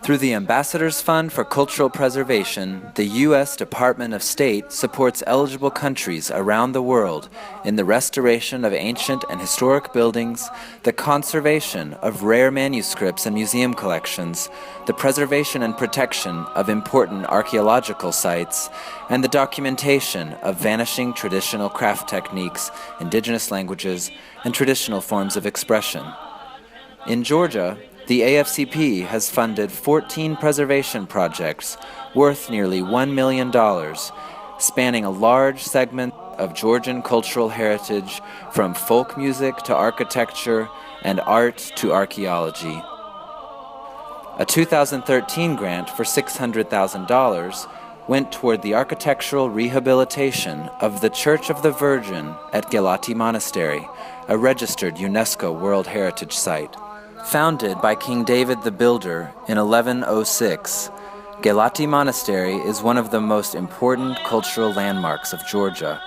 Through the Ambassadors Fund for Cultural Preservation, the U.S. Department of State supports eligible countries around the world in the restoration of ancient and historic buildings, the conservation of rare manuscripts and museum collections, the preservation and protection of important archaeological sites, and the documentation of vanishing traditional craft techniques, indigenous languages, and traditional forms of expression. In Georgia, the AFCP has funded 14 preservation projects worth nearly $1 million, spanning a large segment of Georgian cultural heritage from folk music to architecture and art to archaeology. A 2013 grant for $600,000 went toward the architectural rehabilitation of the Church of the Virgin at Gelati Monastery, a registered UNESCO World Heritage Site. Founded by King David the Builder in 1106, Gelati Monastery is one of the most important cultural landmarks of Georgia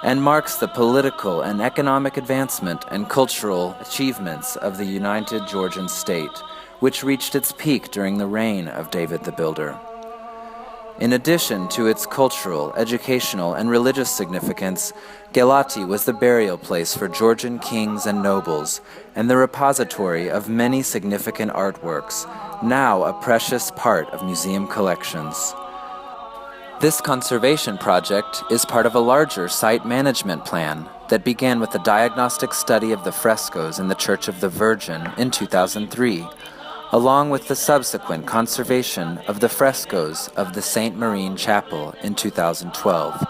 and marks the political and economic advancement and cultural achievements of the United Georgian State, which reached its peak during the reign of David the Builder. In addition to its cultural, educational, and religious significance, Gelati was the burial place for Georgian kings and nobles, and the repository of many significant artworks, now a precious part of museum collections. This conservation project is part of a larger site management plan that began with the diagnostic study of the frescoes in the Church of the Virgin in 2003, along with the subsequent conservation of the frescoes of the St. Marine Chapel in 2012.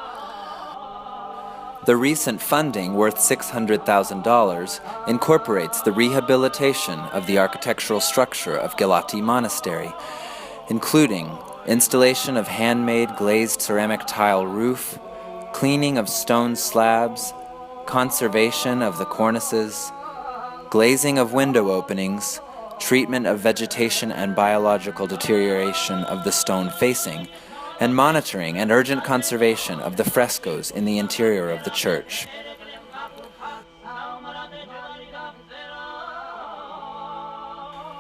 The recent funding, worth $600,000, incorporates the rehabilitation of the architectural structure of Gelati Monastery, including installation of handmade glazed ceramic tile roof, cleaning of stone slabs, conservation of the cornices, glazing of window openings, treatment of vegetation and biological deterioration of the stone facing, and monitoring and urgent conservation of the frescoes in the interior of the church.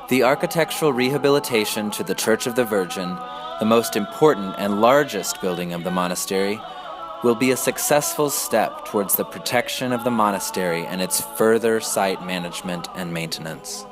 The architectural rehabilitation to the Church of the Virgin, the most important and largest building of the monastery, will be a successful step towards the protection of the monastery and its further site management and maintenance.